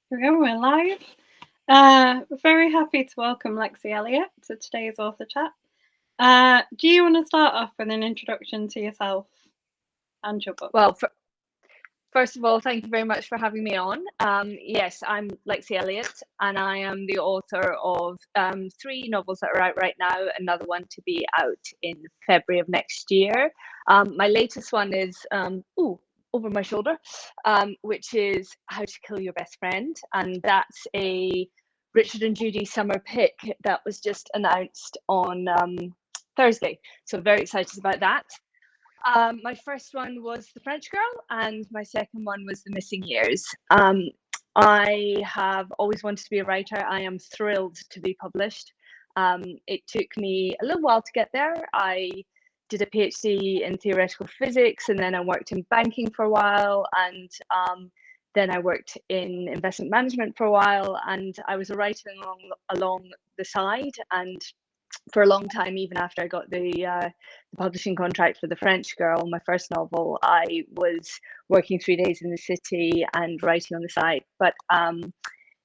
Here we go, we're live. Very happy to welcome Lexie Elliott to today's author chat. Do you want to start off with an introduction to yourself and your book? Well, first of all, thank you very much for having me on. Yes, I'm Lexie Elliott, and I am the author of 3 novels that are out right now, another one to be out in February of next year. My latest one is, over my shoulder, which is How to Kill Your Best Friend, and that's a Richard and Judy summer pick that was just announced on Thursday. So very excited about that. My first one was The French Girl, and my second one was The Missing Years. I have always wanted to be a writer. I am thrilled to be published. It took me a little while to get there. I did a PhD in theoretical physics, and then I worked in banking for a while, and then I worked in investment management for a while, and I was a writer along the side. And for a long time, even after I got the publishing contract for The French Girl, my first novel, I was working 3 days in the city and writing on the side. But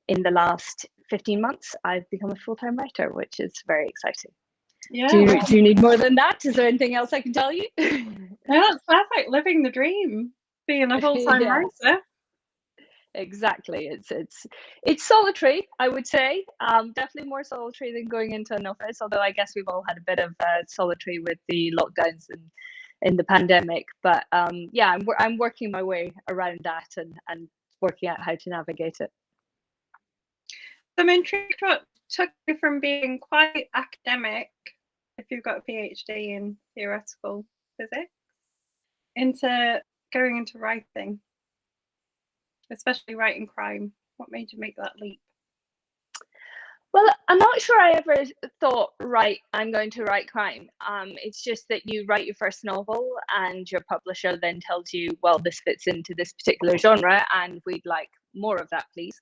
in the last 15 months, I've become a full-time writer, which is very exciting. Yeah. Do you need more than that? Is there anything else I can tell you? No, that's perfect. Living the dream, being a full-time writer. Exactly. It's solitary, I would say. Definitely more solitary than going into an office, although I guess we've all had a bit of solitary with the lockdowns and in the pandemic. But yeah, I'm working my way around that and working out how to navigate it. I'm intrigued what took you from being quite academic, if you've got a PhD in theoretical physics, into going into writing, especially writing crime. What made you make that leap? Well, I'm not sure I ever thought, right, I'm going to write crime. It's just that you write your first novel and your publisher then tells you, well, this fits into this particular genre and we'd like more of that, please.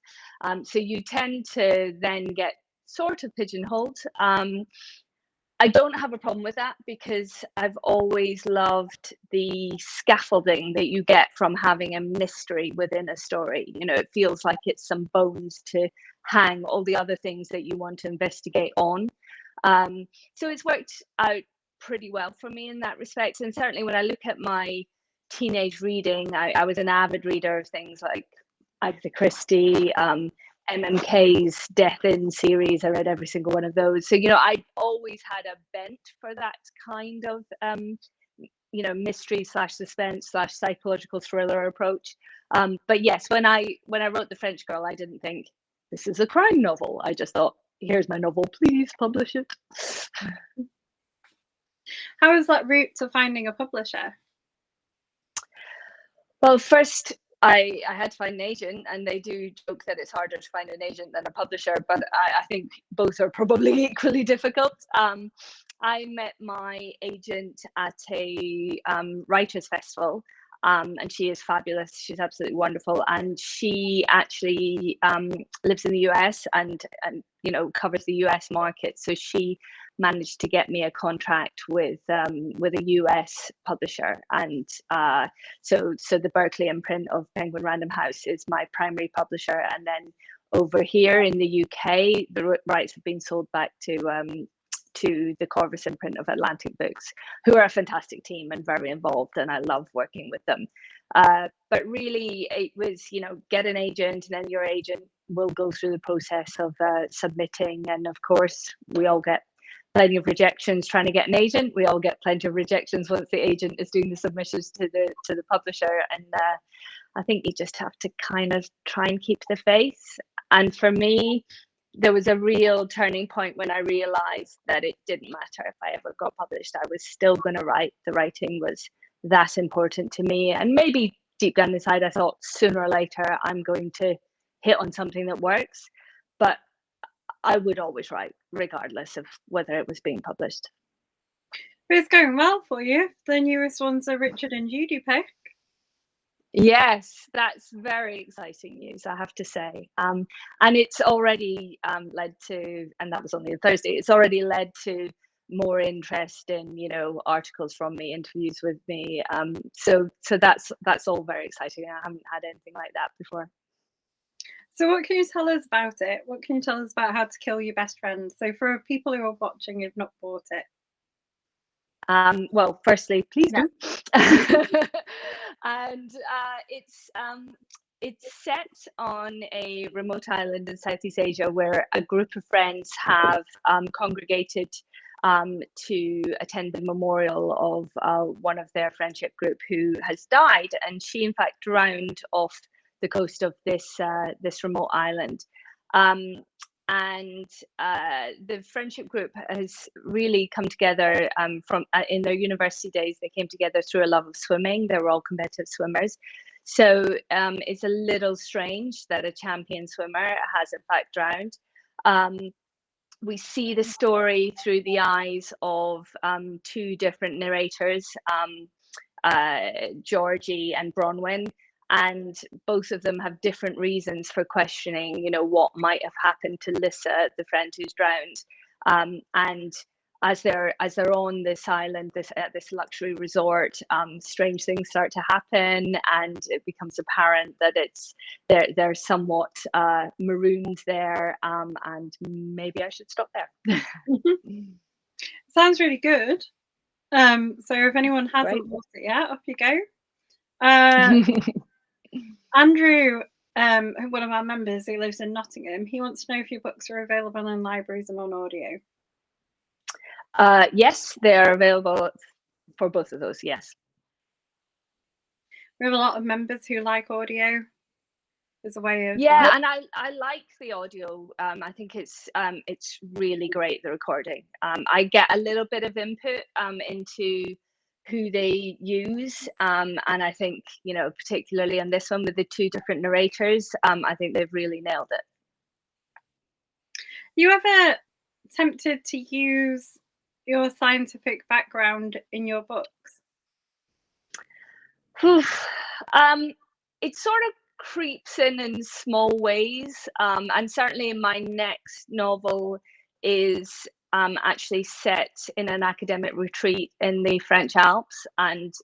So you tend to then get sort of pigeonholed. I don't have a problem with that because I've always loved the scaffolding that you get from having a mystery within a story. You know, it feels like it's some bones to hang all the other things that you want to investigate on. So it's worked out pretty well for me in that respect. And certainly when I look at my teenage reading, I was an avid reader of things like Agatha Christie, MMK's Death In series. I read every single one of those. So, you know, I always had a bent for that kind of, you know, mystery / suspense / psychological thriller approach. But yes, when I wrote The French Girl, I didn't think this is a crime novel. I just thought, here's my novel, please publish it. How was that route to finding a publisher? Well, first, I had to find an agent, and they do joke that it's harder to find an agent than a publisher, but I think both are probably equally difficult. I met my agent at a writers' festival, and she is fabulous. She's absolutely wonderful, and she actually lives in the US and you know, covers the US market. So she managed to get me a contract with a US publisher, and so the Berkeley imprint of Penguin Random House is my primary publisher, and then over here in the UK, the rights have been sold back to the Corvus imprint of Atlantic Books, who are a fantastic team and very involved, and I love working with them. But really, it was, you know, get an agent, and then your agent will go through the process of submitting, and of course, we all get plenty of rejections trying to get an agent. We all get plenty of rejections once the agent is doing the submissions to the publisher, and I think you just have to kind of try and keep the faith. And for me, there was a real turning point when I realized that it didn't matter if I ever got published. I was still going to write. The writing was that important to me, and maybe deep down inside I thought sooner or later I'm going to hit on something that works, but I would always write regardless of whether it was being published. It's going well for you. The newest one's a Richard and Judy pick. Yes, that's very exciting news, I have to say. And it's already led to, and that was only on Thursday, it's already led to more interest in, you know, articles from me, interviews with me. So that's all very exciting. I haven't had anything like that before. So what can you tell us about it? What can you tell us about How to Kill Your Best Friend? So for people who are watching who've not bought it. Well, firstly, please Yeah. do. And it's set on a remote island in Southeast Asia where a group of friends have congregated to attend the memorial of one of their friendship group who has died, and she in fact drowned off the coast of this remote island. Um, and the friendship group has really come together from in their university days. They came together through a love of swimming. They were all competitive swimmers, so it's a little strange that a champion swimmer has in fact drowned. We see the story through the eyes of two different narrators, Georgie and Bronwyn, and both of them have different reasons for questioning, what might have happened to Lissa, the friend who's drowned. And as they're on this island, this luxury resort, strange things start to happen, and it becomes apparent that they're somewhat marooned there. And maybe I should stop there. Sounds really good. So if anyone hasn't bought it yet, off you go. Andrew, one of our members who lives in Nottingham, he wants to know if your books are available in libraries and on audio. Yes, they're available for both of those, yes. We have a lot of members who like audio as a way of... Yeah, and I like the audio. I think it's really great, the recording. I get a little bit of input into who they use, and I think, particularly on this one with the two different narrators, I think they've really nailed it. You ever tempted to use your scientific background in your books? It sort of creeps in small ways, and certainly in my next novel is actually set in an academic retreat in the French Alps, and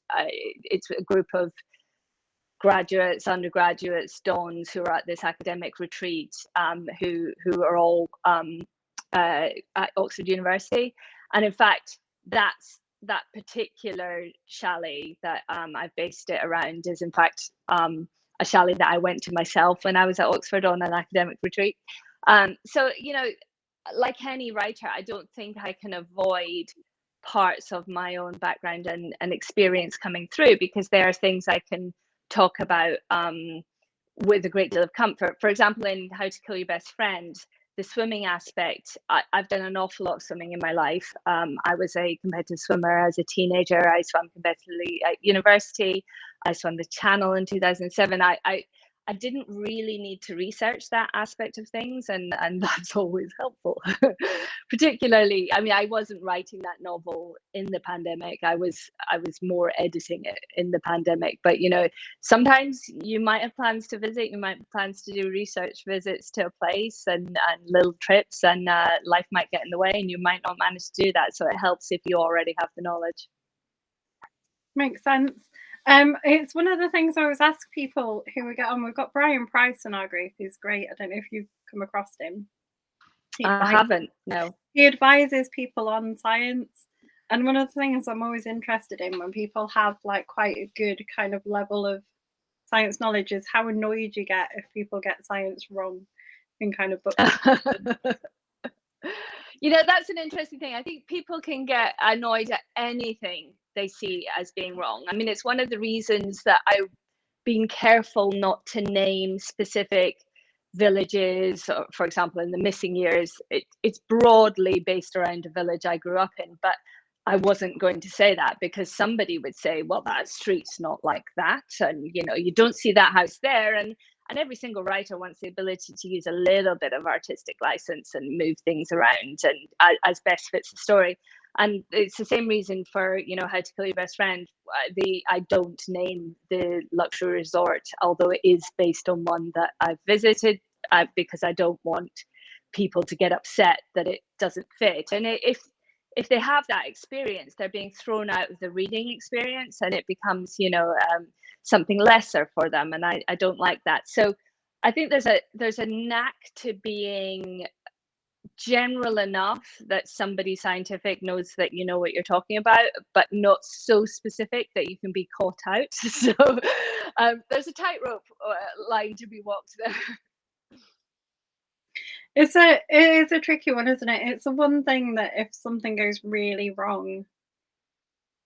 it's a group of graduates, undergraduates, dons who are at this academic retreat, who are all at Oxford University, and in fact that particular chalet that I've based it around is in fact a chalet that I went to myself when I was at Oxford on an academic retreat. So, like any writer, I don't think I can avoid parts of my own background and experience coming through, because there are things I can talk about with a great deal of comfort. For example, in How to Kill Your Best Friend, the swimming aspect, I've done an awful lot of swimming in my life. I was a competitive swimmer as a teenager. I swam competitively at university. I swam the Channel in 2007. I didn't really need to research that aspect of things, and that's always helpful. Particularly, I mean, I wasn't writing that novel in the pandemic. I was more editing it in the pandemic. But sometimes you might have plans to visit, you might have plans to do research visits to a place and little trips, and life might get in the way, and you might not manage to do that. So it helps if you already have the knowledge. Makes sense. It's one of the things I always ask people who we get on. We've got Brian Price in our group, who's great. I don't know if you've come across him. I haven't, no. He advises people on science. And one of the things I'm always interested in when people have like quite a good kind of level of science knowledge is how annoyed you get if people get science wrong in kind of books. That's an interesting thing. I think people can get annoyed at anything they see as being wrong. I mean, it's one of the reasons that I've been careful not to name specific villages. Or, for example, in The Missing Years, it's broadly based around a village I grew up in, but I wasn't going to say that because somebody would say, well, that street's not like that, and you don't see that house there, and every single writer wants the ability to use a little bit of artistic license and move things around and as best fits the story. And it's the same reason for, How to Kill Your Best Friend. I don't name the luxury resort, although it is based on one that I've visited, because I don't want people to get upset that it doesn't fit. And if they have that experience, they're being thrown out of the reading experience, and it becomes, something lesser for them. And I don't like that. So I think there's a knack to being general enough that somebody scientific knows that you know what you're talking about, but not so specific that you can be caught out. So there's a tightrope line to be walked there. It is a tricky one, isn't it? It's the one thing that if something goes really wrong,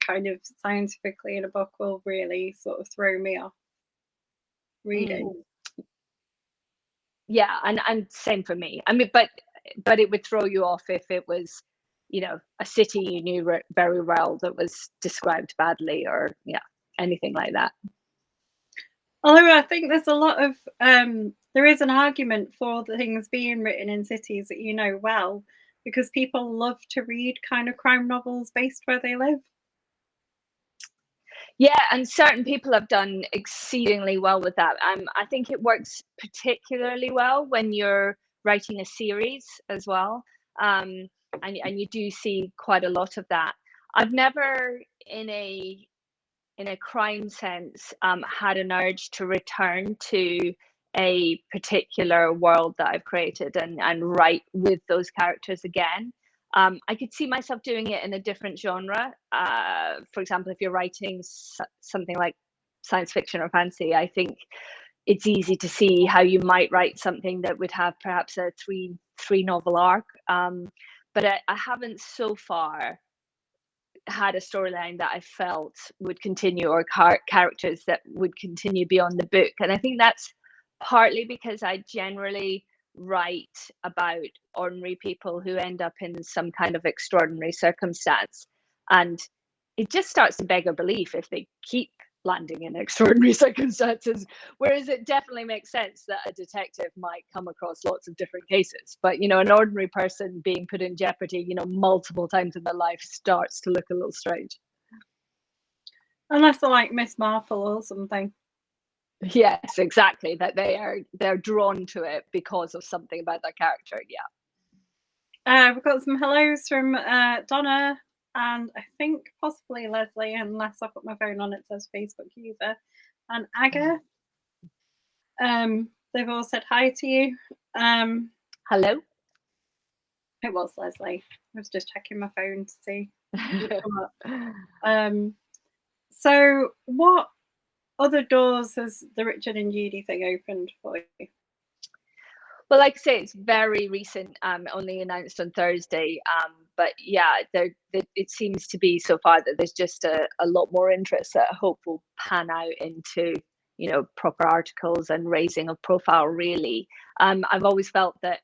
kind of scientifically in a book, will really sort of throw me off reading. Yeah, and same for me. I mean, but it would throw you off if it was, you know, a city you knew very well that was described badly, or yeah, anything like that. Although I think there's a lot of there is an argument for the things being written in cities that you know well, because people love to read kind of crime novels based where they live. Yeah, and certain people have done exceedingly well with that. I think it works particularly well when you're writing a series as well, and you do see quite a lot of that. I've never, in a crime sense, had an urge to return to a particular world that I've created and write with those characters again. I could see myself doing it in a different genre. For example, if you're writing something like science fiction or fantasy, I think it's easy to see how you might write something that would have perhaps a three novel arc. But I haven't so far had a storyline that I felt would continue, or characters that would continue beyond the book. And I think that's partly because I generally write about ordinary people who end up in some kind of extraordinary circumstance. And it just starts to beg a belief if they keep landing in extraordinary circumstances. Whereas it definitely makes sense that a detective might come across lots of different cases. But, you know, an ordinary person being put in jeopardy, you know, multiple times in their life starts to look a little strange. Unless they're like Miss Marple or something. Yes, exactly. That they're drawn to it because of something about their character. Yeah. We've got some hellos from Donna and I think possibly Leslie, unless I put my phone on, it says Facebook user, and Aga. They've all said hi to you. Hello. It was Leslie. I was just checking my phone to see. So what other doors has the Richard and Judy thing opened for you? Well, like I say, it's very recent, only announced on Thursday. But yeah, it seems to be so far that there's just a lot more interest that I hope will pan out into, you know, proper articles and raising of profile, really. I've always felt that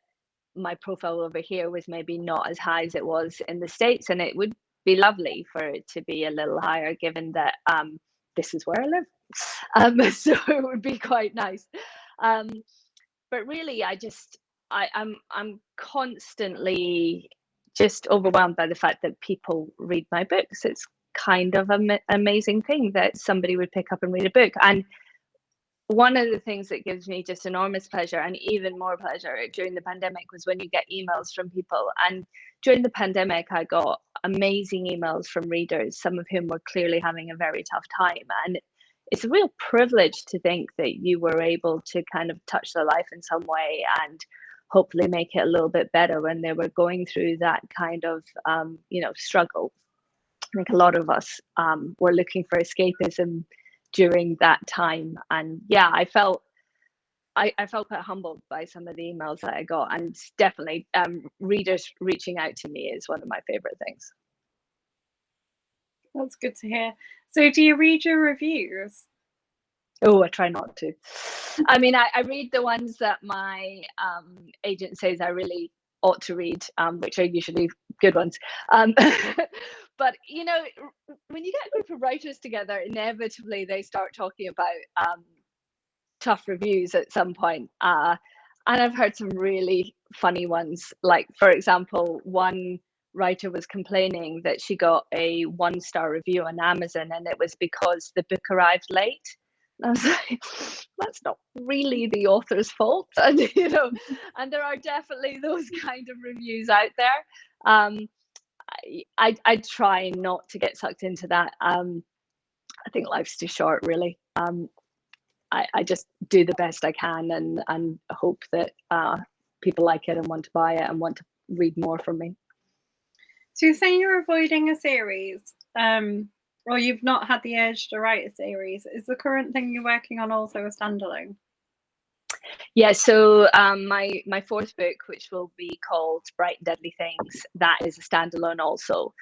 my profile over here was maybe not as high as it was in the States, and it would be lovely for it to be a little higher, given that this is where I live. So it would be quite nice. But really, I'm constantly just overwhelmed by the fact that people read my books. It's kind of an amazing thing that somebody would pick up and read a book. And one of the things that gives me just enormous pleasure, and even more pleasure during the pandemic, was when you get emails from people. And during the pandemic, I got amazing emails from readers, some of whom were clearly having a very tough time. And it's a real privilege to think that you were able to kind of touch their life in some way and hopefully make it a little bit better when they were going through that kind of, you know, struggle. I think a lot of us were looking for escapism during that time. And yeah, I felt quite humbled by some of the emails that I got, and definitely readers reaching out to me is one of my favorite things. That's good to hear. So do you read your reviews? Oh, I try not to. I mean, I read the ones that my agent says I really ought to read, which are usually good ones. But, you know, when you get a group of writers together, inevitably they start talking about tough reviews at some point. And I've heard some really funny ones. Like, for example, one writer was complaining that she got a 1-star review on Amazon, and it was because the book arrived late. And I was like, that's not really the author's fault. And, you know, and there are definitely those kind of reviews out there. I try not to get sucked into that. I think life's too short, really. I just do the best I can and hope that people like it and want to buy it and want to read more from me. So you're saying you're avoiding a series, or you've not had the urge to write a series. Is the current thing you're working on also a standalone? Yeah, so my fourth book, which will be called Bright and Deadly Things, that is a standalone also.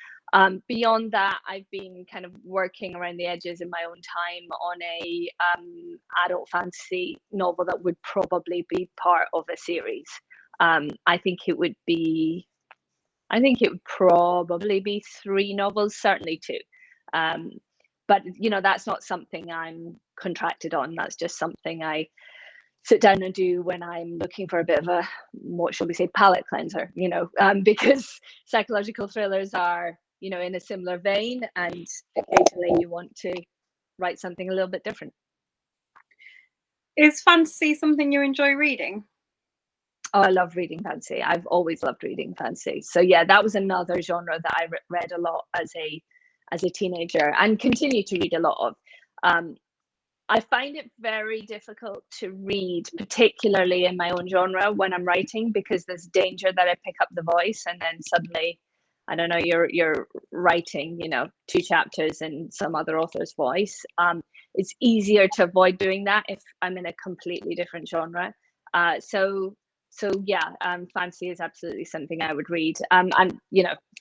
Beyond that, I've been kind of working around the edges in my own time on a adult fantasy novel that would probably be part of a series. I think it would probably be 3 novels, certainly 2. But that's not something I'm contracted on. That's just something I sit down and do when I'm looking for a bit of a, what shall we say, palate cleanser, because psychological thrillers are, in a similar vein, and occasionally you want to write something a little bit different. Is fantasy something you enjoy reading? Oh, I love reading fantasy. I've always loved reading fantasy. So yeah, that was another genre that I read a lot as a teenager and continue to read a lot of. I find it very difficult to read, particularly in my own genre when I'm writing, because there's danger that I pick up the voice and then suddenly, I don't know, you're writing, 2 chapters in some other author's voice. It's easier to avoid doing that if I'm in a completely different genre. So yeah, fantasy is absolutely something I would read. And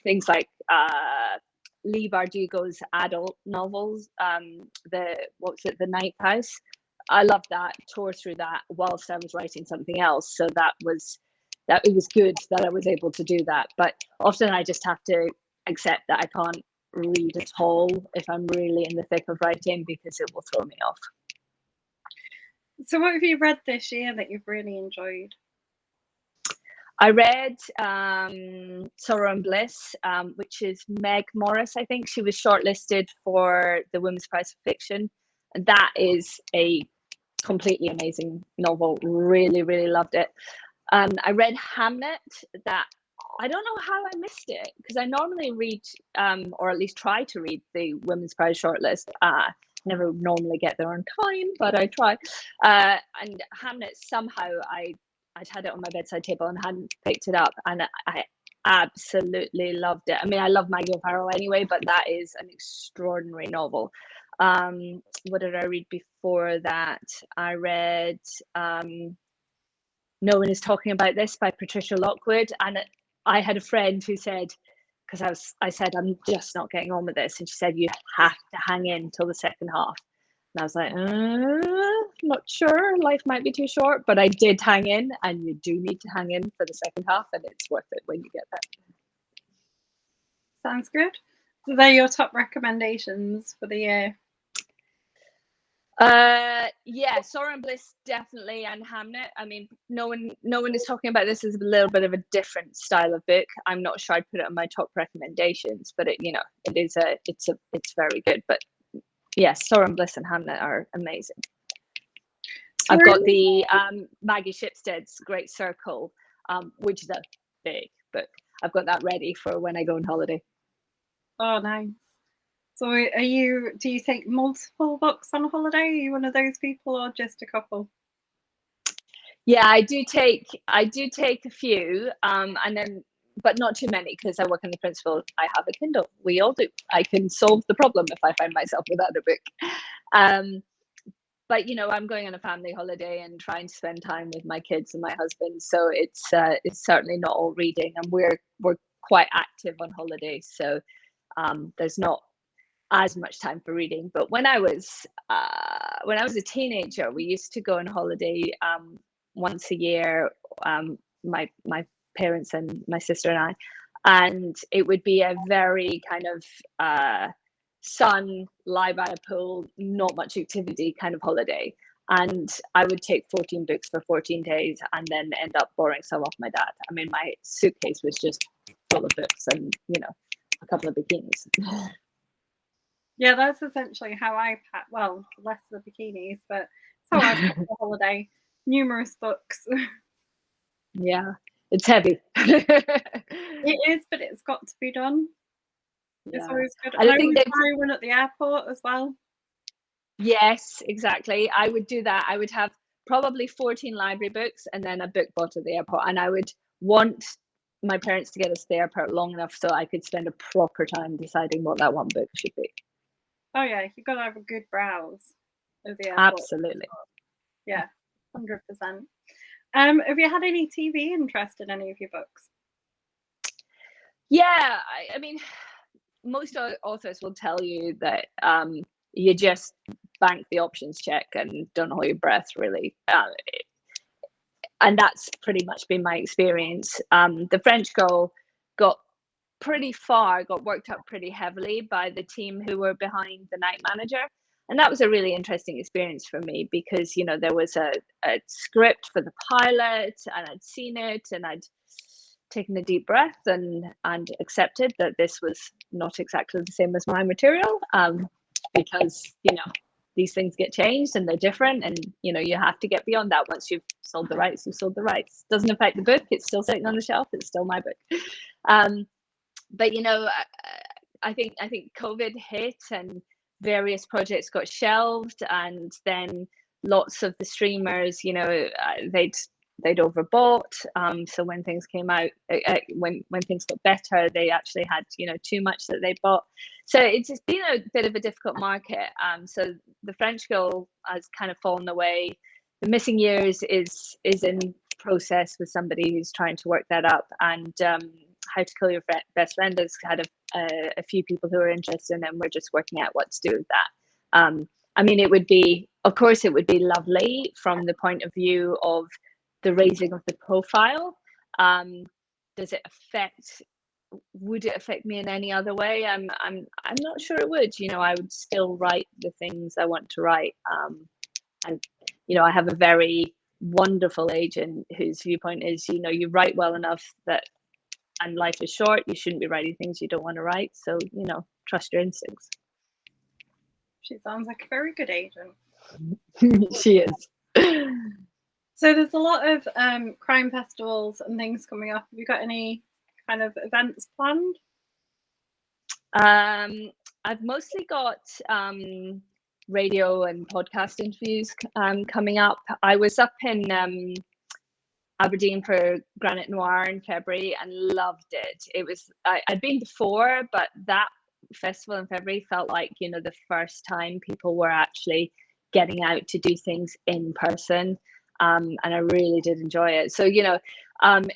things like Leigh Bardugo's adult novels, the Ninth House. I loved that. Tore through that whilst I was writing something else. So it was good that I was able to do that. But often I just have to accept that I can't read at all if I'm really in the thick of writing, because it will throw me off. So what have you read this year that you've really enjoyed? I read Sorrow and Bliss, which is Meg Morris. I think she was shortlisted for the Women's Prize for Fiction. And that is a completely amazing novel. Really, really loved it. I read Hamnet. That I don't know how I missed it, because I normally read, or at least try to read, the Women's Prize shortlist. Never normally get there on time, but I try. And Hamnet, somehow I'd had it on my bedside table and hadn't picked it up, and I absolutely loved it. I mean, I love Maggie O'Farrell anyway, but that is an extraordinary novel. What did I read before that? I read No One Is Talking About This by Patricia Lockwood, and I had a friend who said, because I said, I'm just not getting on with this, and she said, you have to hang in till the second half. And I was like, not sure, life might be too short, but I did hang in, and you do need to hang in for the second half, and it's worth it when you get there. Sounds good. So they're your top recommendations for the year? Yeah, Sorrow and Bliss definitely, and Hamnet. I mean, no one is talking about this as a little bit of a different style of book. I'm not sure I'd put it on my top recommendations, but it's very good. But yes, Sorrow and Bliss and Hamnet are amazing. So I've got the Maggie Shipstead's Great Circle, which is a big book. I've got that ready for when I go on holiday. Oh, nice. So do you take multiple books on holiday? Are you one of those people, or just a couple? Yeah, I do take a few, and then, but not too many, because I work on the principle I have a Kindle. We all do. I can solve the problem if I find myself without a book. But I'm going on a family holiday and trying to spend time with my kids and my husband, so it's certainly not all reading, and we're quite active on holidays, so there's not as much time for reading. But when I was a teenager, we used to go on holiday once a year, my parents and my sister and I, and it would be a very kind of sun, lie by a pool, not much activity kind of holiday. And I would take 14 books for 14 days and then end up borrowing some off my dad. I mean, my suitcase was just full of books and a couple of bikinis. Yeah, that's essentially how I pack. Well, less the bikinis, but so I pack the holiday. Numerous books. Yeah, it's heavy. It is, but it's got to be done. Yeah. It's always good. I don't think buy one at the airport as well. Yes, exactly. I would do that. I would have probably 14 library books and then a book bought at the airport. And I would want my parents to get us to the airport long enough so I could spend a proper time deciding what that one book should be. Oh yeah, you've got to have a good browse of the airport. Absolutely. Yeah, 100%. Have you had any TV interest in any of your books? Yeah, I mean, most authors will tell you that you just bank the options check and don't hold your breath, really. And that's pretty much been my experience. The French Girl got pretty far, got worked up pretty heavily by the team who were behind The Night Manager. And that was a really interesting experience for me because, you know, there was a script for the pilot and I'd seen it and I'd taken a deep breath and accepted that this was not exactly the same as my material, because, you know, these things get changed and they're different, and you know, you have to get beyond that. Once you've sold the rights, you've sold the rights. Doesn't affect the book, it's still sitting on the shelf, it's still my book. But you know, I think COVID hit and various projects got shelved, and then lots of the streamers, you know, they'd overbought. So when things came out, when things got better, they actually had, you know, too much that they bought. So it's been a bit of a difficult market. So the French Girl has kind of fallen away. The Missing Years is in process with somebody who's trying to work that up, and How to Kill Your Best Friend has had a few people who are interested, and we're just working out what to do with that. I mean, it would be, of course, it would be lovely from the point of view of the raising of the profile. Does it affect? Would it affect me in any other way? I'm not sure it would. You know, I would still write the things I want to write, and you know, I have a very wonderful agent whose viewpoint is, you know, you write well enough that, and life is short, you shouldn't be writing things you don't want to write. So, you know, trust your instincts. She sounds like a very good agent. She is. So there's a lot of crime festivals and things coming up. Have you got any kind of events planned? I've mostly got radio and podcast interviews coming up. I was up in Aberdeen for Granite Noir in February and loved it. It was, I'd been before, but that festival in February felt like, you know, the first time people were actually getting out to do things in person. And I really did enjoy it. So, you know,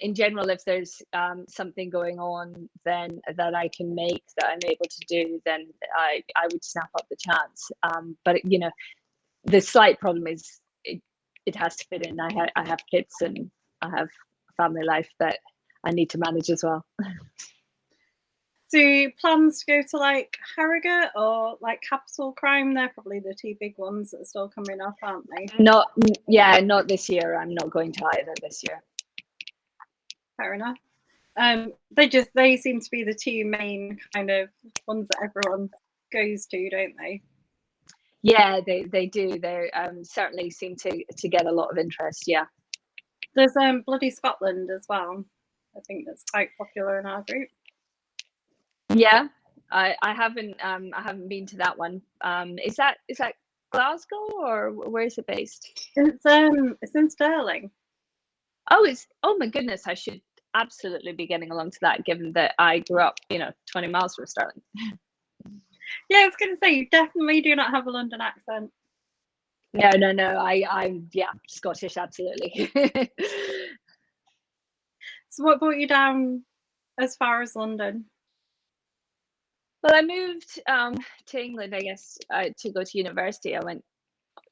in general, if there's something going on then that I can make, that I'm able to do, then I would snap up the chance. But, you know, the slight problem is it has to fit in. I have kids and I have a family life that I need to manage as well. So plans to go to like Harrogate or like Capital Crime? They're probably the two big ones that are still coming up, aren't they? Not this year. I'm not going to either this year. Fair enough. They seem to be the two main kind of ones that everyone goes to, don't they? Yeah, they do. They certainly seem to get a lot of interest. Yeah. There's Bloody Scotland as well. I think that's quite popular in our group. Yeah, I haven't been to that one. Is that Glasgow or where is it based? It's in Stirling. Oh my goodness, I should absolutely be getting along to that, given that I grew up, you know, 20 miles from Stirling. Yeah, I was going to say, you definitely do not have a London accent. No. I'm Scottish, absolutely. So what brought you down as far as London? Well, I moved to England, I guess, to go to university. I went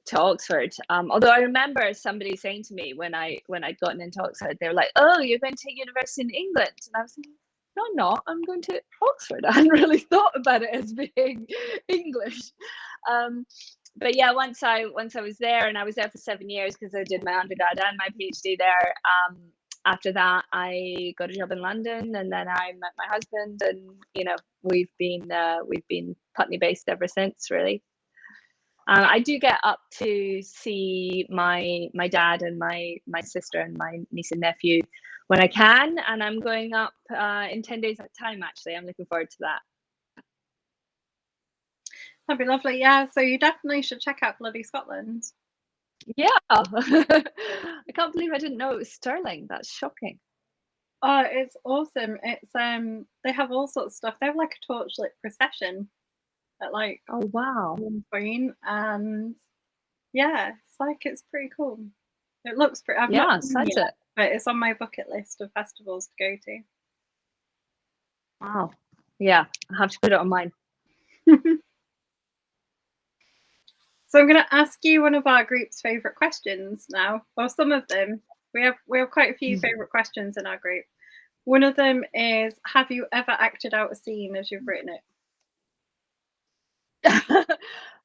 to Oxford. Although I remember somebody saying to me when I'd gotten into Oxford, they were like, "Oh, you're going to university in England," and I was like, "No, I'm not. I'm going to Oxford." I hadn't really thought about it as being English. But yeah, once I was there, and I was there for 7 years because I did my undergrad and my PhD there. After that, I got a job in London, and then I met my husband, and you know, we've been Putney based ever since, really. I do get up to see my dad and my sister and my niece and nephew when I can, and I'm going up in 10 days at a time. Actually, I'm looking forward to that. That'd be lovely. Yeah, so you definitely should check out Bloody Scotland. Yeah. I can't believe I didn't know it was Sterling. That's shocking. Oh, it's awesome. It's they have all sorts of stuff. They have like a torchlit procession at like Oh, wow. one point, and yeah, it's pretty cool. It looks pretty. I've not Yeah, been sounds yet, it. but it's on my bucket list of festivals to go to. Wow. Yeah, I have to put it on mine. So I'm going to ask you one of our group's favorite questions now, or some of them. We have quite a few favorite questions in our group. One of them is, have you ever acted out a scene as you've written it?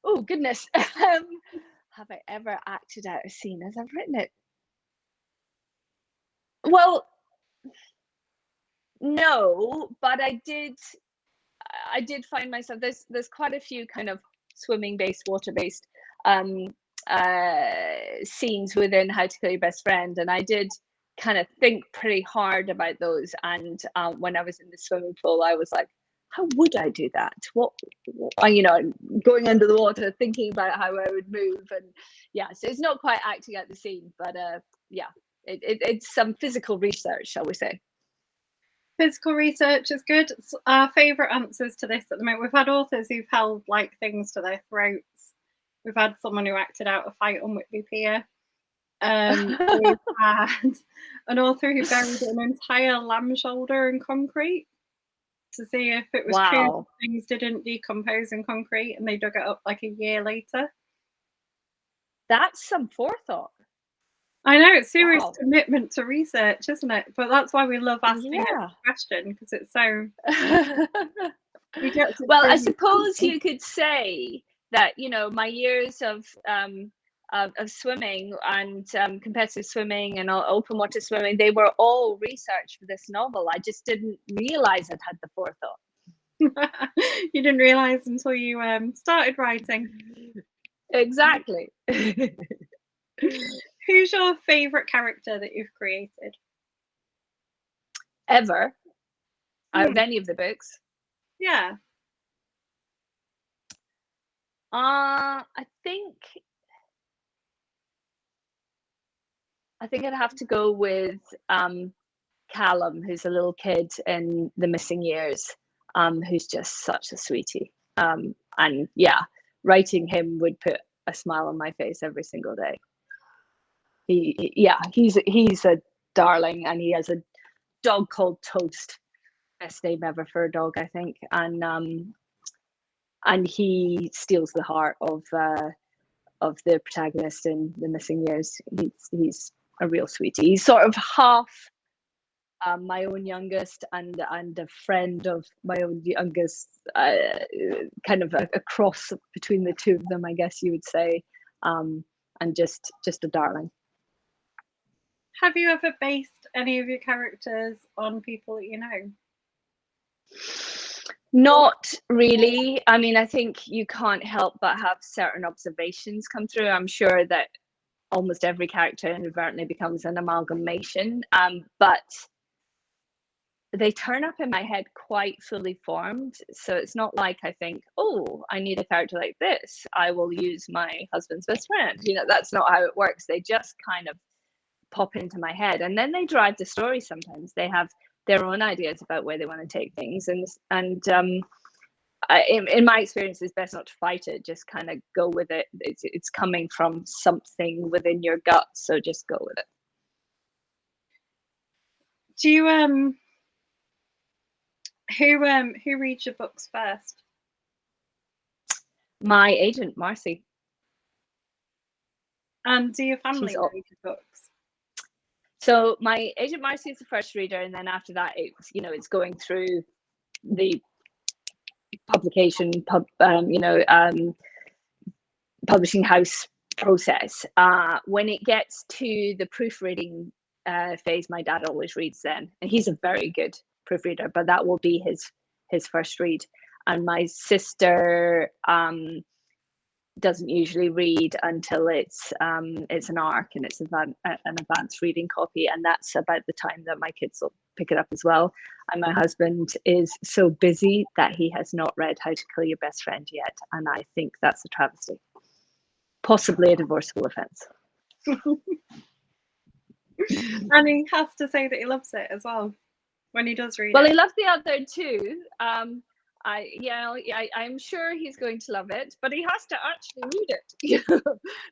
Oh, goodness. Have I ever acted out a scene as I've written it? Well, no, but I did find myself, there's quite a few kind of swimming based, water based um scenes within How to Kill Your Best Friend, and I did kind of think pretty hard about those. And when I was in the swimming pool, I was like, how would I do that? What going under the water, thinking about how I would move. And yeah, so it's not quite acting out the scene, but yeah, it's some physical research, shall we say. Physical research is good. It's our favourite answers to this at the moment. We've had authors who've held like things to their throats. We've had someone who acted out a fight on Whitby Pier. We've had an author who buried an entire lamb shoulder in concrete to see if it was true Wow. things didn't decompose in concrete, and they dug it up like a year later. That's some forethought. I know, it's serious Wow. commitment to research, isn't it? But that's why we love asking Yeah. this question, because it's so you get to Well, I truly suppose you could say that, my years of swimming and competitive swimming and open water swimming, they were all research for this novel. I just didn't realize I'd had the forethought. you didn't realize until you started writing. Exactly. Who's your favorite character that you've created? Ever, out of any of the books? Yeah. I think I'd have to go with Callum, who's a little kid in The Missing Years, who's just such a sweetie. And yeah, writing him would put a smile on my face every single day. He's a darling, and he has a dog called Toast. Best name ever for a dog, I think. And he steals the heart of the protagonist in The Missing Years. He's a real sweetie. He's sort of half my own youngest and a friend of my own youngest, kind of a cross between the two of them, I guess you would say, and just a darling. Have you ever based any of your characters on people that you know? Not really. I mean, I think you can't help but have certain observations come through. I'm sure that almost every character inadvertently becomes an amalgamation, but they turn up in my head quite fully formed. So it's not like I think, oh, I need a character like this, I will use my husband's best friend. That's not how it works. They just kind of pop into my head, and then they drive the story. Sometimes they have their own ideas about where they want to take things, and in my experience, it's best not to fight it. Just kind of go with it. It's coming from something within your gut, so just go with it. Do you who reads your books first? My agent, Marcy. And do your family read your books? So my agent Marcy is the first reader, and then after that, it's going through the publication publishing house process. When it gets to the proofreading phase, my dad always reads then, and he's a very good proofreader, but that will be his first read. And my sister doesn't usually read until it's an ARC and it's an advanced reading copy, and that's about the time that my kids will pick it up as well. And my husband is so busy that he has not read How to Kill Your Best Friend yet, and I think that's a travesty, possibly a divorceable offence. And he has to say that he loves it as well when he does read Well, it. he loves the other two. I'm sure he's going to love it, but he has to actually read it.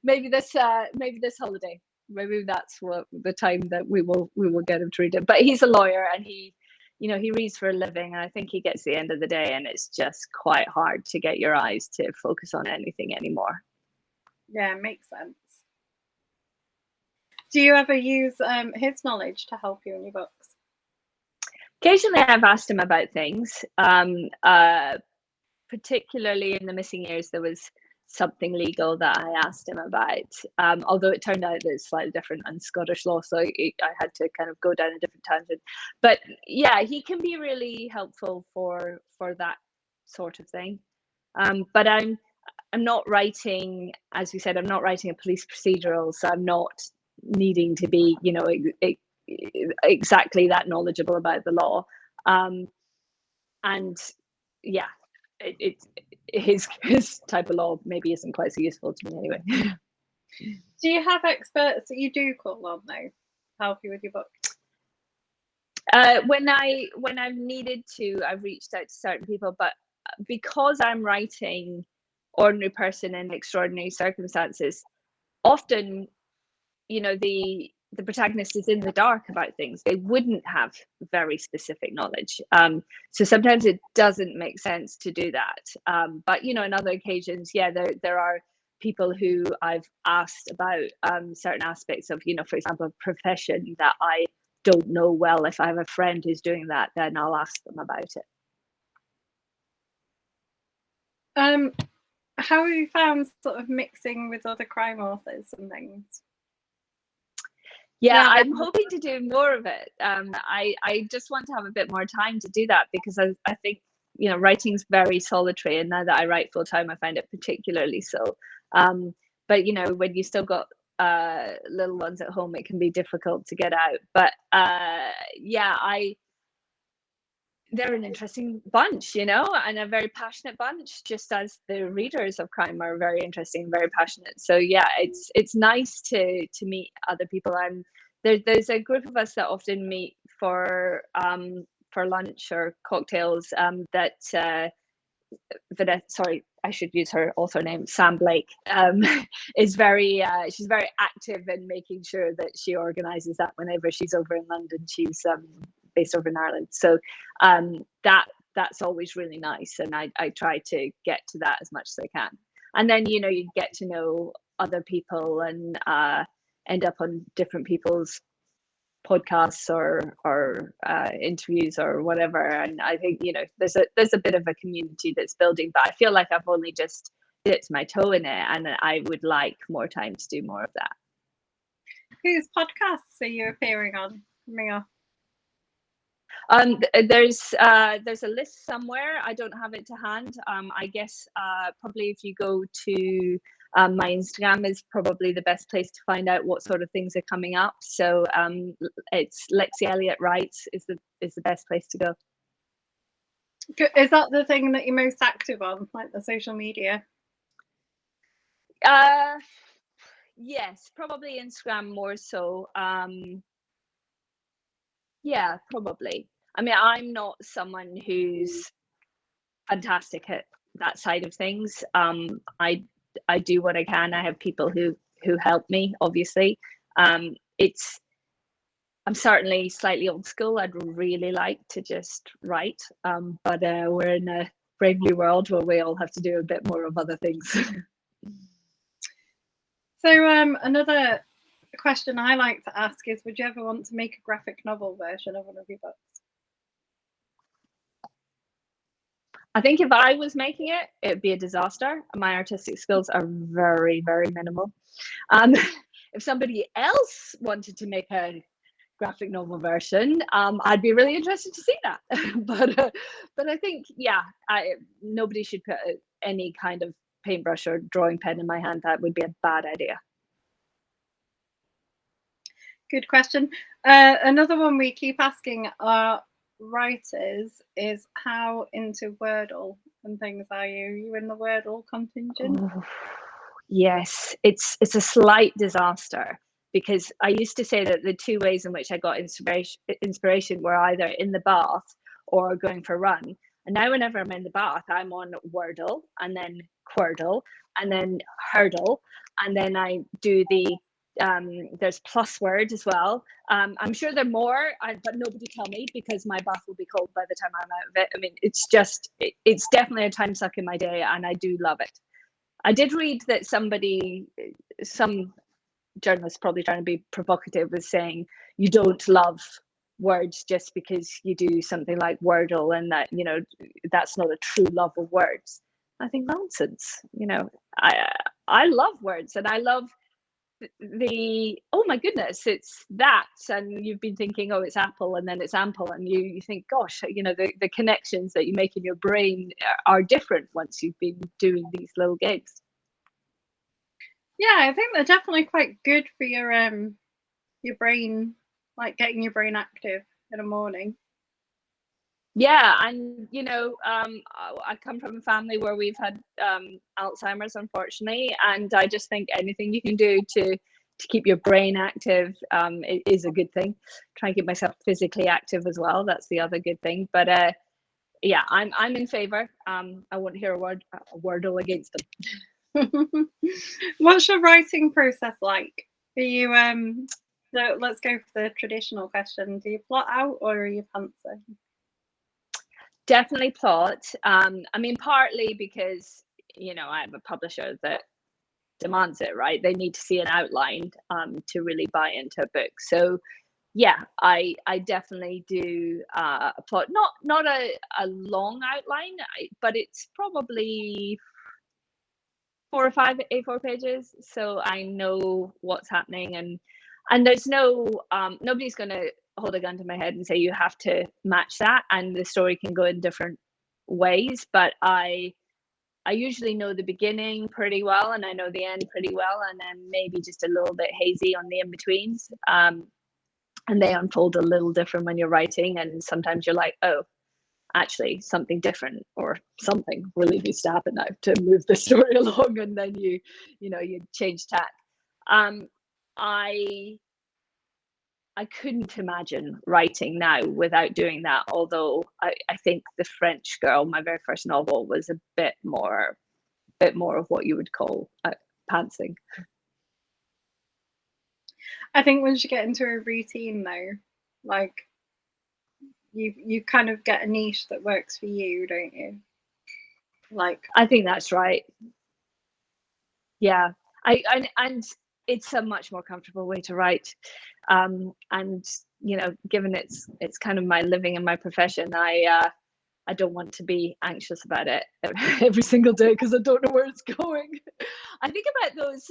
maybe this holiday. Maybe that's what the time that we will get him to read it. But he's a lawyer, and he reads for a living, and I think he gets to the end of the day, and it's just quite hard to get your eyes to focus on anything anymore. Yeah, makes sense. Do you ever use his knowledge to help you in your books? Occasionally, I've asked him about things. Particularly in the missing years, there was something legal that I asked him about. Although it turned out that it's slightly different on Scottish law, so I had to kind of go down a different tangent. But yeah, he can be really helpful for that sort of thing. But I'm not writing, as we said, I'm not writing a police procedural, so I'm not needing to be, exactly that knowledgeable about the law. And yeah, his type of law maybe isn't quite so useful to me anyway. Do you have experts that you do call on though to help you with your book? When I've needed to, I've reached out to certain people, but because I'm writing ordinary person in extraordinary circumstances, often the protagonist is in the dark about things. They wouldn't have very specific knowledge. So sometimes it doesn't make sense to do that. But, in other occasions, yeah, there are people who I've asked about certain aspects of, for example, a profession that I don't know well. If I have a friend who's doing that, then I'll ask them about it. How have you found sort of mixing with other crime authors and things? Yeah, I'm hoping to do more of it. I just want to have a bit more time to do that, because I think, writing's very solitary, and now that I write full time, I find it particularly so. But when you still got little ones at home, it can be difficult to get out. But yeah, they're an interesting bunch, and a very passionate bunch, just as the readers of crime are very interesting, very passionate. So yeah, it's nice to meet other people. There's a group of us that often meet for lunch or cocktails. Vanessa, sorry, I should use her author name, Sam Blake, is very she's very active in making sure that she organizes that whenever she's over in London. She's based over in Ireland, so that's always really nice, and I try to get to that as much as I can. And then you get to know other people and end up on different people's podcasts or interviews or whatever, and I think there's a bit of a community that's building, but I feel like I've only just dipped my toe in it, and I would like more time to do more of that. Whose podcasts are you appearing on, Mia? There's a list somewhere. I don't have it to hand. I guess probably if you go to my Instagram is probably the best place to find out what sort of things are coming up. So it's Lexie Elliott Writes is the best place to go. Is that the thing that you're most active on, like the social media? Yes, probably Instagram more so. Yeah, probably. I mean, I'm not someone who's fantastic at that side of things. I do what I can. I have people who help me, obviously. I'm certainly slightly old school. I'd really like to just write, but we're in a brave new world where we all have to do a bit more of other things. So another question I like to ask is, would you ever want to make a graphic novel version of one of your books? I think if I was making it, it'd be a disaster. My artistic skills are very, very minimal. If somebody else wanted to make a graphic novel version, I'd be really interested to see that. But I think, yeah, nobody should put any kind of paintbrush or drawing pen in my hand, that would be a bad idea. Good question. Another one we keep asking our writers is, how into Wordle and things are you? Are you in the Wordle contingent? Oh, yes, it's a slight disaster, because I used to say that the two ways in which I got inspiration were either in the bath or going for a run. And now whenever I'm in the bath, I'm on Wordle, and then Quordle, and then Hurdle, and then I do the there's plus word as well. I'm sure there are more, but nobody tell me, because my bath will be cold by the time I'm out of it. I mean, it's definitely a time suck in my day, and I do love it. I did read that some journalist, probably trying to be provocative, was saying you don't love words just because you do something like Wordle, and that, you know, that's not a true love of words. I think nonsense. You know, I love words, and I love oh my goodness, it's that, and you've been thinking, oh, it's apple, and then it's ample, and you think, gosh, you know, the connections that you make in your brain are different once you've been doing these little gigs. Yeah, I think they're definitely quite good for your brain, like getting your brain active in the morning. Yeah, and you know, I come from a family where we've had Alzheimer's, unfortunately, and I just think anything you can do to keep your brain active is a good thing. Try and keep myself physically active as well. That's the other good thing. But yeah, I'm in favour. I won't hear a wordle against them. What's your writing process like? Are you so let's go for the traditional question. Do you plot out, or are you pantsing? Definitely plot. I mean, partly because, you know, I have a publisher that demands it, right? They need to see an outline to really buy into a book. So yeah, I definitely do a plot, not a long outline, but it's probably 4 or 5 A4 pages, so I know what's happening, and there's nobody's going to hold a gun to my head and say you have to match that, and the story can go in different ways. But I usually know the beginning pretty well, and I know the end pretty well, and then maybe just a little bit hazy on the in-betweens. And they unfold a little different when you're writing, and sometimes you're like, oh, actually something different or something really needs to happen now to move the story along, and then you change tack. I couldn't imagine writing now without doing that, although I think The French Girl, my very first novel, was a bit more of what you would call pantsing. I think once you get into a routine though, like you kind of get a niche that works for you, don't you? Like, I think that's right. Yeah, and it's a much more comfortable way to write, and you know, given it's kind of my living and my profession, I don't want to be anxious about it every single day, because I don't know where it's going. I think about those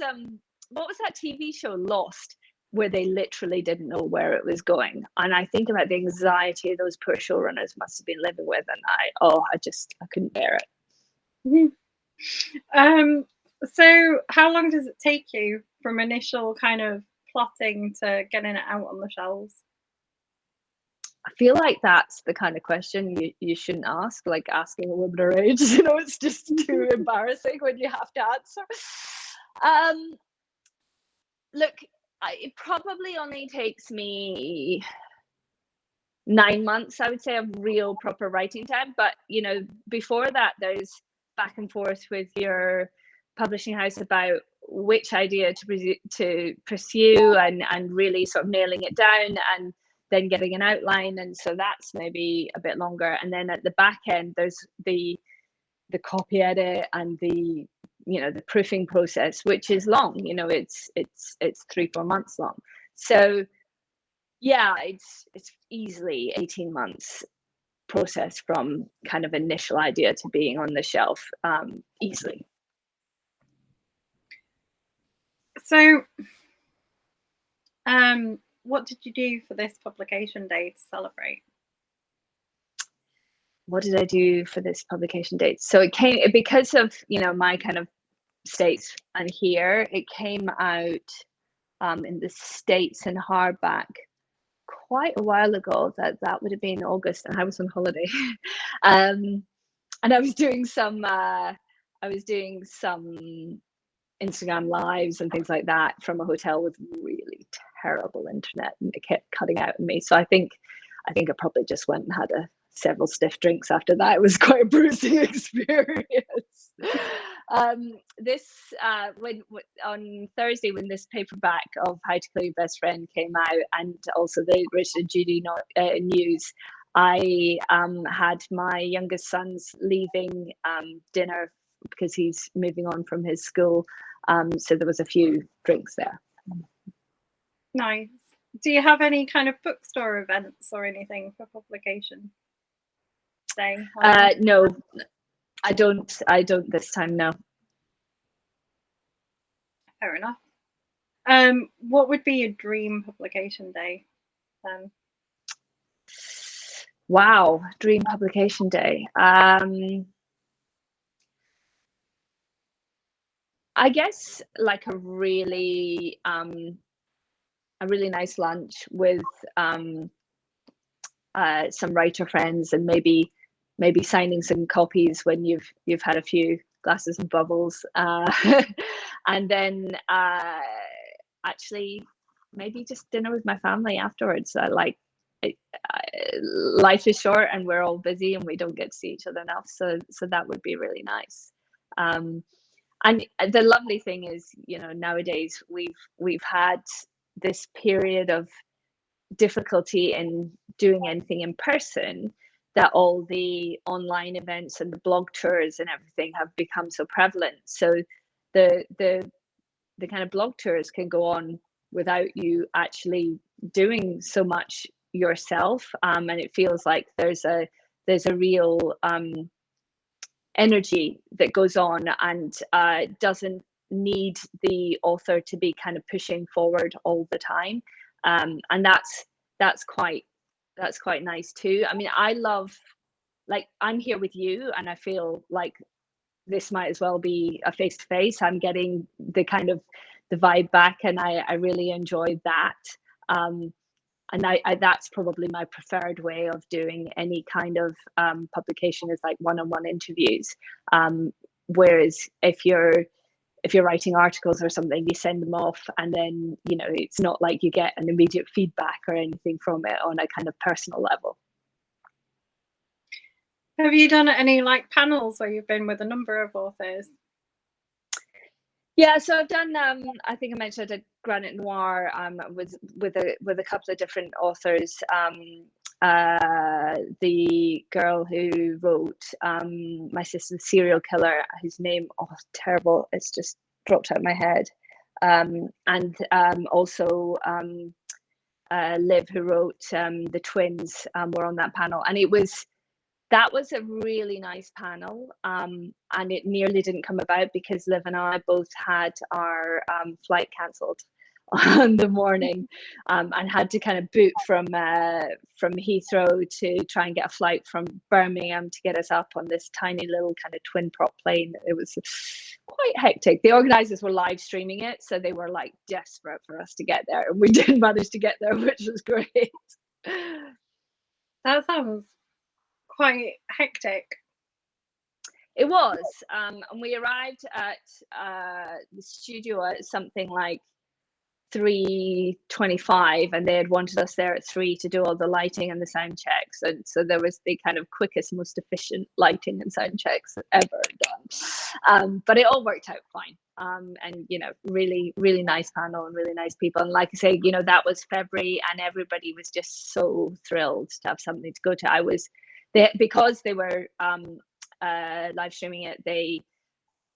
what was that TV show, Lost, where they literally didn't know where it was going, and I think about the anxiety those poor showrunners must have been living with, and I couldn't bear it. So how long does it take you from initial kind of plotting to getting it out on the shelves? I feel like that's the kind of question you shouldn't ask, like asking a woman her age. You know, it's just too embarrassing when you have to answer. Look, it probably only takes me 9 months, I would say, of real proper writing time. But you know, before that, there's back and forth with your publishing house about which idea to pursue, and really sort of nailing it down, and then getting an outline, and so that's maybe a bit longer. And then at the back end, there's the copy edit and the proofing process, which is long. You know, it's 3-4 months long. So yeah, it's easily 18 months process from kind of initial idea to being on the shelf, easily. So what did you do for this publication day to celebrate? What did I do for this publication date? So it came because of, you know, my kind of States and here. It came out in the States in hardback quite a while ago. That would have been August, and I was on holiday. And I was doing some Instagram lives and things like that from a hotel with really terrible internet, and it kept cutting out on me. So I think I probably just went and had several stiff drinks after that. It was quite a bruising experience. This when on Thursday, when this paperback of How to Kill Your Best Friend came out, and also the Richard and Judy news, I had my youngest son's leaving dinner because he's moving on from his school. So there was a few drinks there. Nice. Do you have any kind of bookstore events or anything for publication? No, I don't this time, no. Fair enough. What would be your dream publication day then? Wow, dream publication day. I guess like a really nice lunch with some writer friends, and maybe signing some copies when you've had a few glasses of bubbles, and then actually maybe just dinner with my family afterwards. Life is short and we're all busy and we don't get to see each other enough, so that would be really nice. And the lovely thing is, nowadays we've had this period of difficulty in doing anything in person, that all the online events and the blog tours and everything have become so prevalent. So the kind of blog tours can go on without you actually doing so much yourself, and it feels like there's a real energy that goes on, and doesn't need the author to be kind of pushing forward all the time, and that's quite nice too. I mean, I love, like, I'm here with you and I feel like this might as well be a face-to-face. I'm getting the kind of the vibe back, and I really enjoyed that. And I that's probably my preferred way of doing any kind of publication, is like one-on-one interviews. Whereas if you're writing articles or something, you send them off, and then it's not like you get an immediate feedback or anything from it on a kind of personal level. Have you done any like panels where you've been with a number of authors? Yeah, so I've done. I think I mentioned I did Granite Noir with a couple of different authors. The girl who wrote My Sister's Serial Killer, whose name, terrible, it's just dropped out of my head. And also Liv, who wrote The Twins, were on that panel, and that was a really nice panel, and it nearly didn't come about because Liv and I both had our flight cancelled on the morning, and had to kind of boot from Heathrow to try and get a flight from Birmingham to get us up on this tiny little kind of twin prop plane. It was quite hectic. The organisers were live streaming it, so they were like desperate for us to get there, and we did manage to get there, which was great. That sounds quite hectic. It was, and we arrived at the studio at something like 3:25, and they had wanted us there at 3 to do all the lighting and the sound checks, and so there was the kind of quickest, most efficient lighting and sound checks ever done. But it all worked out fine, and really, really nice panel and really nice people, and like I say, that was February, and everybody was just so thrilled to have something to go to. Because they were live streaming it, they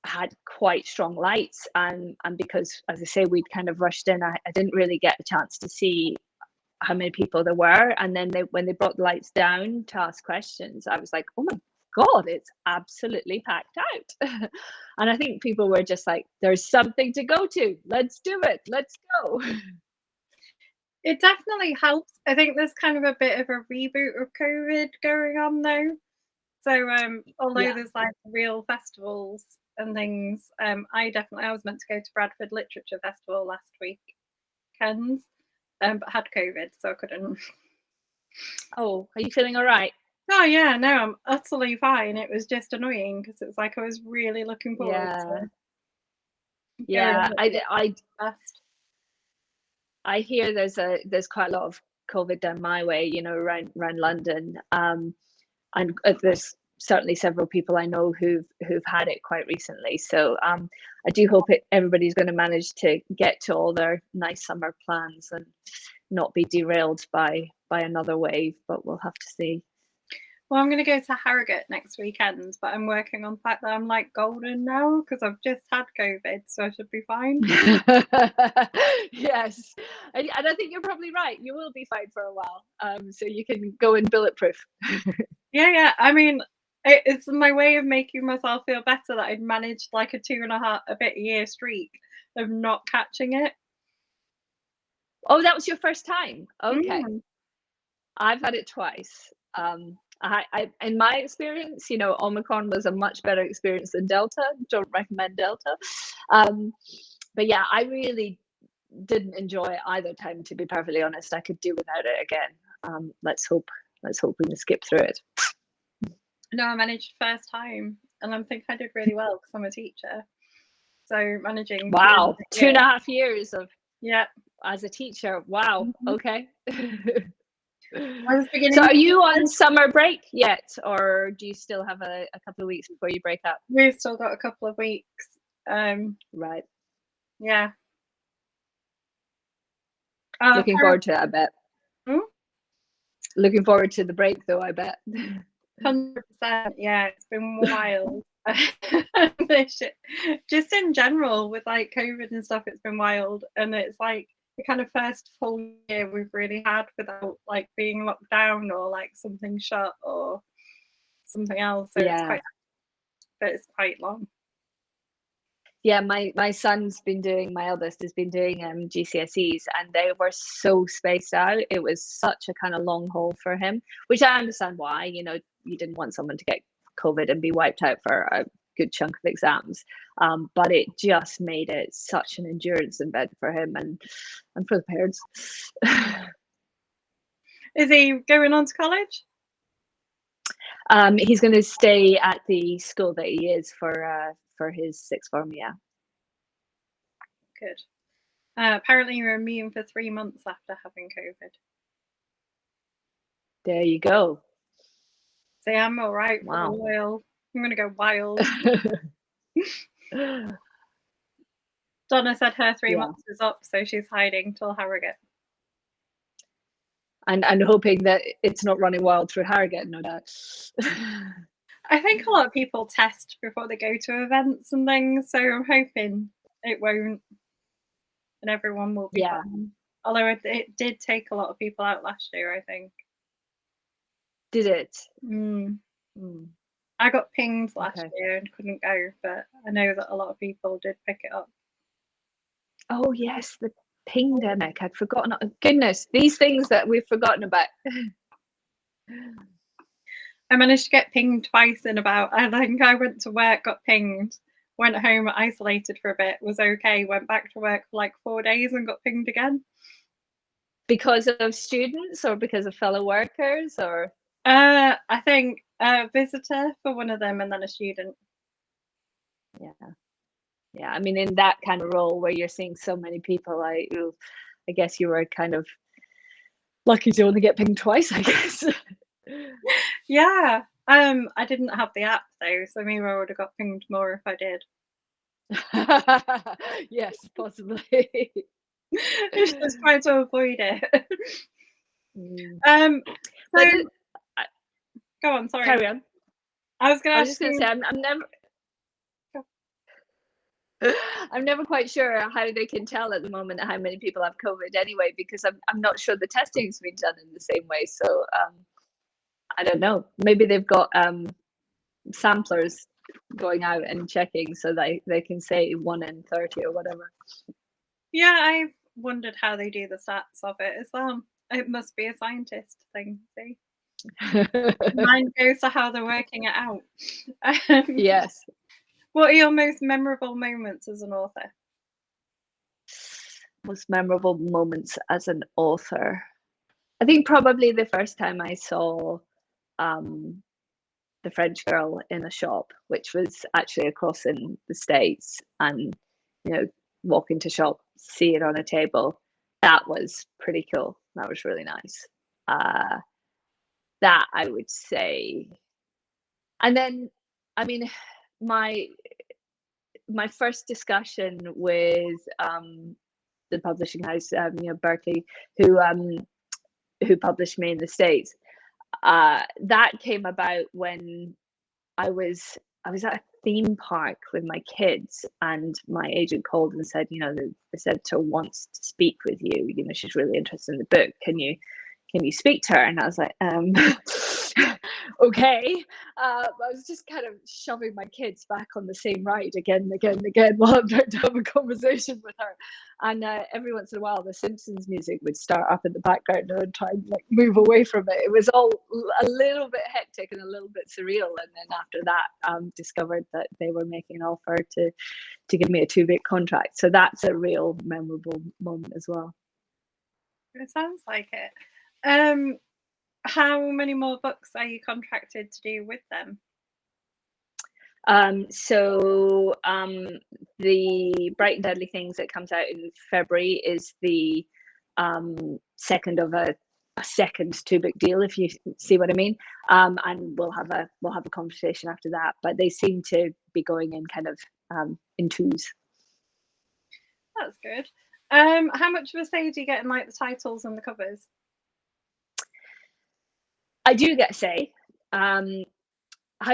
had quite strong lights, and because, as I say, we'd kind of rushed in, I didn't really get a chance to see how many people there were, and then when they brought the lights down to ask questions, I was like, oh my god, it's absolutely packed out. And I think people were just like, there's something to go to, let's do it, let's go. It definitely helps. I think there's kind of a bit of a reboot of COVID going on though. So although there's like real festivals and things. I was meant to go to Bradford Literature Festival last weekend, but had COVID, so I couldn't. Oh, are you feeling all right? Oh yeah, no, I'm utterly fine. It was just annoying because it's like I was really looking forward to Yeah, going fast. I hear there's quite a lot of COVID down my way, you know, around London. And there's certainly several people I know who've had it quite recently. So I do hope everybody's going to manage to get to all their nice summer plans and not be derailed by another wave. But we'll have to see. Well, I'm going to go to Harrogate next weekend, but I'm working on the fact that I'm like golden now because I've just had COVID, so I should be fine. Yes, and I think you're probably right. You will be fine for a while, so you can go in bulletproof. Yeah. I mean, it's my way of making myself feel better that I'd managed like a 2.5 year streak of not catching it. Oh, that was your first time? Okay. Mm. I've had it twice. I in my experience, you know, Omicron was a much better experience than Delta. Don't recommend Delta. But yeah, I really didn't enjoy either time, to be perfectly honest. I could do without it again. Let's hope we can skip through it. No, I managed first time, and I think I did really well because I'm a teacher. So managing. Wow, 2.5 years of as a teacher. Wow. Mm-hmm. Okay. I was beginning. So are you on summer break yet, or do you still have a couple of weeks before you break up? We've still got a couple of weeks. Right. Yeah. Looking forward to it, I bet. Hmm? Looking forward to the break, though, I bet. 100%. Yeah, it's been wild. Just in general, with like COVID and stuff, it's been wild. And it's like the kind of first full year we've really had without like being locked down or like something shut or something else. So it's quite long. Yeah, my son's been doing, my eldest has been doing GCSEs, and they were so spaced out. It was such a kind of long haul for him, which I understand why. You know, you didn't want someone to get COVID and be wiped out for a good chunk of exams, but it just made it such an endurance event for him and for the parents. Is he going on to college? He's going to stay at the school that he is for his sixth form. Yeah. Good. Apparently, you're immune for 3 months after having COVID. There you go. So yeah, I'm all right for the loyal. I'm going to go wild. Donna said her 3 months is up, so she's hiding till Harrogate. And hoping that it's not running wild through Harrogate, no doubt. I think a lot of people test before they go to events and things, so I'm hoping it won't, and everyone will be fine. Although it did take a lot of people out last year, I think. Did it? I got pinged last year and couldn't go, but I know that a lot of people did pick it up. Oh yes, the pingdemic. I'd forgotten. Goodness, these things that we've forgotten about. I managed to get pinged twice I think I went to work, got pinged, went home, isolated for a bit, was okay, went back to work for like 4 days and got pinged again. Because of students or because of fellow workers or? I think a visitor for one of them and then a student. Yeah. I mean, in that kind of role where you're seeing so many people, I guess you were kind of lucky to only get pinged twice, I guess. Yeah. I didn't have the app though, so maybe I would have got pinged more if I did. Yes, possibly. It's just trying to avoid it. Go on, sorry. Carry on. I was just going to say I'm never quite sure how they can tell at the moment how many people have COVID anyway, because I'm not sure the testing's been done in the same way. So I don't know. Maybe they've got samplers going out and checking so that they can say 1 in 30 or whatever. Yeah, I've wondered how they do the stats of it as well. It must be a scientist thing, see? Mine goes to how they're working it out. Yes. What are your most memorable moments as an author? Most memorable moments as an author. I think probably the first time I saw um, the French Girl in a shop, which was actually across in the States, and walk into shop, see it on a table. That was pretty cool. That was really nice. Uh, that I would say. And then, I mean, my my first discussion with the publishing house, Berkeley, who published me in the States, that came about when I was at a theme park with my kids, and my agent called and said, the editor wants to speak with you. She's really interested in the book. Can you speak to her? And I was like, okay. I was just kind of shoving my kids back on the same ride again and again and again while I'm trying to have a conversation with her. And every once in a while, the Simpsons music would start up in the background, and I'd try and move away from it. It was all a little bit hectic and a little bit surreal. And then after that, discovered that they were making an offer to give me a 2-book contract. So that's a real memorable moment as well. It sounds like it. How many more books are you contracted to do with them? The Bright and Deadly Things that comes out in February is the second of a second 2-book deal, if you see what I mean. And we'll have a conversation after that. But they seem to be going in kind of in twos. That's good. How much of a say do you get in the titles and the covers? I do get a say. How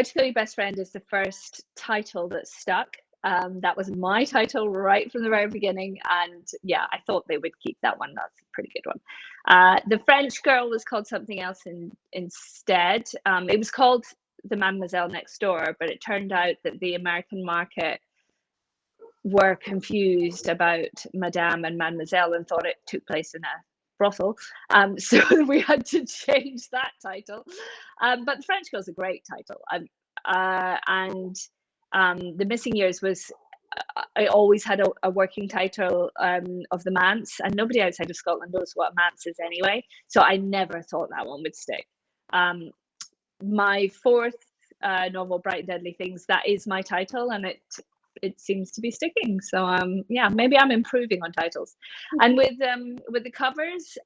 to Kill Your Best Friend is the first title that stuck. That was my title right from the very beginning, and yeah, I thought they would keep that one. That's a pretty good one. The French Girl was called something else instead. It was called The Mademoiselle Next Door, but it turned out that the American market were confused about Madame and Mademoiselle and thought it took place in a brothel. So we had to change that title. But The French Girl is a great title. And The Missing Years was, I always had a working title of The Manse, and nobody outside of Scotland knows what a manse is anyway. So I never thought that one would stick. My fourth novel, Bright and Deadly Things, that is my title, and it seems to be sticking. So yeah, maybe I'm improving on titles. And with the covers,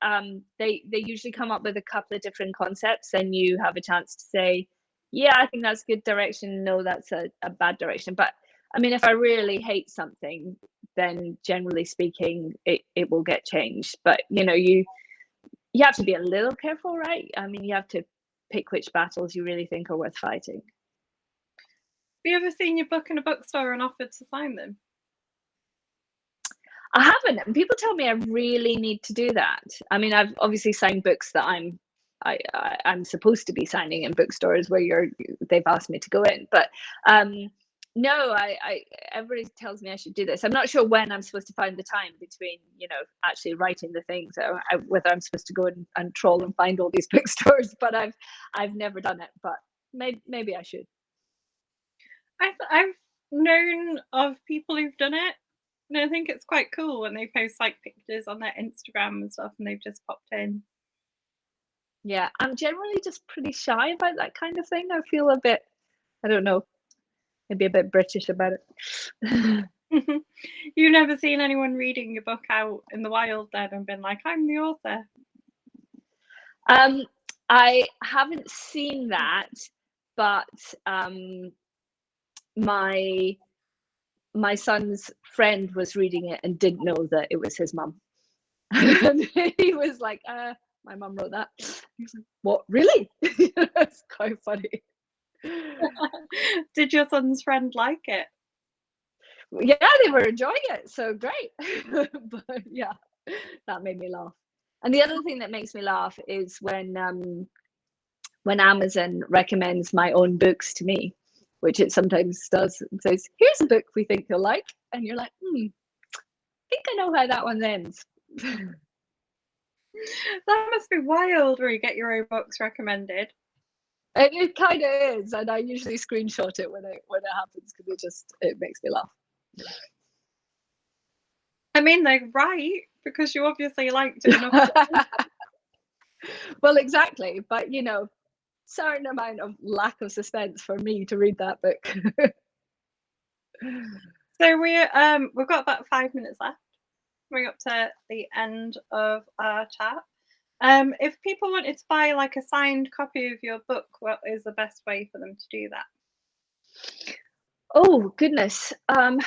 they usually come up with a couple of different concepts, and you have a chance to say, yeah, I think that's good direction, no, that's a bad direction. But I mean, if I really hate something, then generally speaking, it will get changed. But you have to be a little careful, right? I mean, you have to pick which battles you really think are worth fighting. Have you ever seen your book in a bookstore and offered to sign them? I haven't, and people tell me I really need to do that. I mean, I've obviously signed books that I'm supposed to be signing in bookstores where they've asked me to go in, but no, everybody tells me I should do this. I'm not sure when I'm supposed to find the time between actually writing the things, or whether I'm supposed to go and troll and find all these bookstores, but I've never done it, but maybe I should. I've known of people who've done it, and I think it's quite cool when they post pictures on their Instagram and stuff, and they've just popped in. Yeah, I'm generally just pretty shy about that kind of thing. I feel a bit, I don't know, maybe a bit British about it. You've never seen anyone reading your book out in the wild then and been like, I'm the author? I haven't seen that, but my son's friend was reading it and didn't know that it was his mum. And he was like, my mum wrote that. He was like, what, really? It's quite funny. Did your son's friend like it? Yeah, they were enjoying it, so great. But yeah, that made me laugh. And the other thing that makes me laugh is when Amazon recommends my own books to me, which it sometimes does, and says, here's a book we think you'll like, and you're like, I think I know how that one ends. That must be wild where you get your own books recommended. It kind of is, and I usually screenshot it when it happens because it makes me laugh. I mean, they're right, because you obviously liked it enough. Well, exactly, but certain amount of lack of suspense for me to read that book. So we've got about 5 minutes left. We're up to the end of our chat. If people wanted to buy like a signed copy of your book, what is the best way for them to do that? Oh goodness, I'm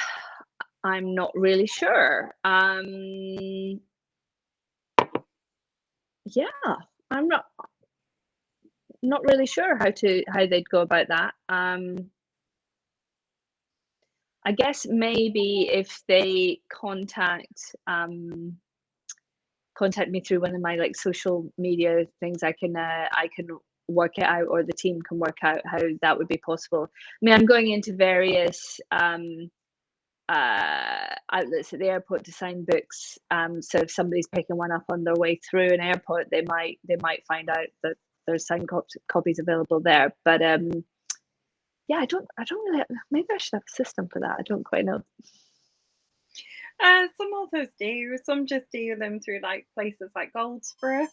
not really sure. Yeah, I'm not really sure how they'd go about that. I guess maybe if they contact me through one of my like social media things, I can work it out, or the team can work out how that would be possible. I mean, I'm going into various outlets at the airport to sign books. So if somebody's picking one up on their way through an airport, they might find out that there's signed copies available there. But yeah, I don't really. Maybe I should have a system for that. I don't quite know. Some authors do. Some just do them through like places like Goldsboro.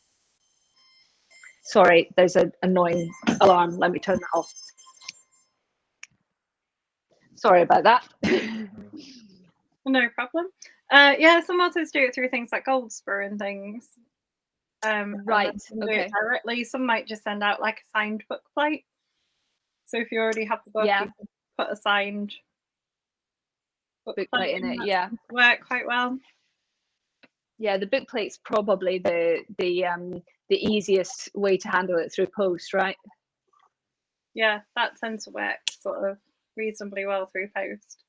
Sorry, there's an annoying alarm. Let me turn that off. Sorry about that. No problem. Yeah, some authors do it through things like Goldsboro and things. Right. Okay. Directly, some might just send out like a signed book plate. So if you already have the book, Yeah, you can put a signed book plate in it. that Yeah, work quite well. Yeah, the book plate's probably the easiest way to handle it through post, right? Yeah, that tends to work sort of reasonably well through post.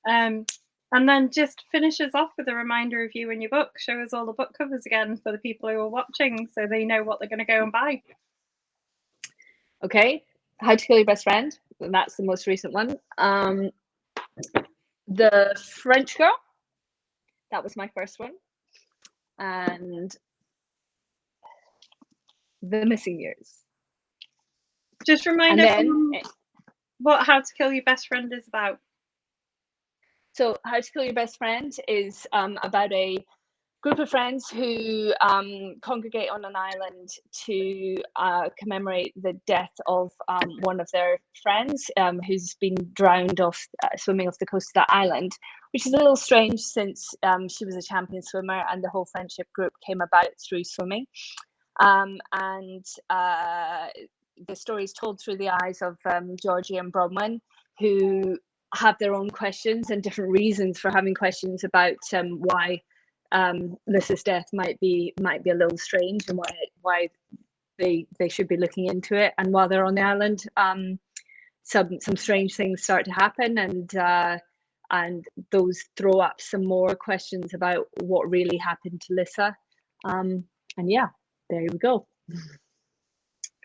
And then just finishes off with a reminder of you and your book. Show us all the book covers again for the people who are watching, so they know what they're going to go and buy. Okay, How to Kill Your Best Friend. That's the most recent one. The French Girl. That was my first one. And The Missing Years. Just remind everyone what How to Kill Your Best Friend is about. So How to Kill Your Best Friend is about a group of friends who congregate on an island to commemorate the death of one of their friends who's been drowned swimming off the coast of that island, which is a little strange since she was a champion swimmer and the whole friendship group came about through swimming. And the story is told through the eyes of Georgie and Bronwyn, who have their own questions and different reasons for having questions about why Lissa's death might be a little strange, and why they should be looking into it. And while they're on the island, some strange things start to happen, and those throw up some more questions about what really happened to Lissa. And yeah, there we go.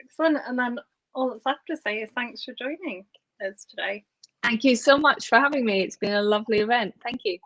Excellent. And then all that's left to say is thanks for joining us today. Thank you so much for having me. It's been a lovely event. Thank you.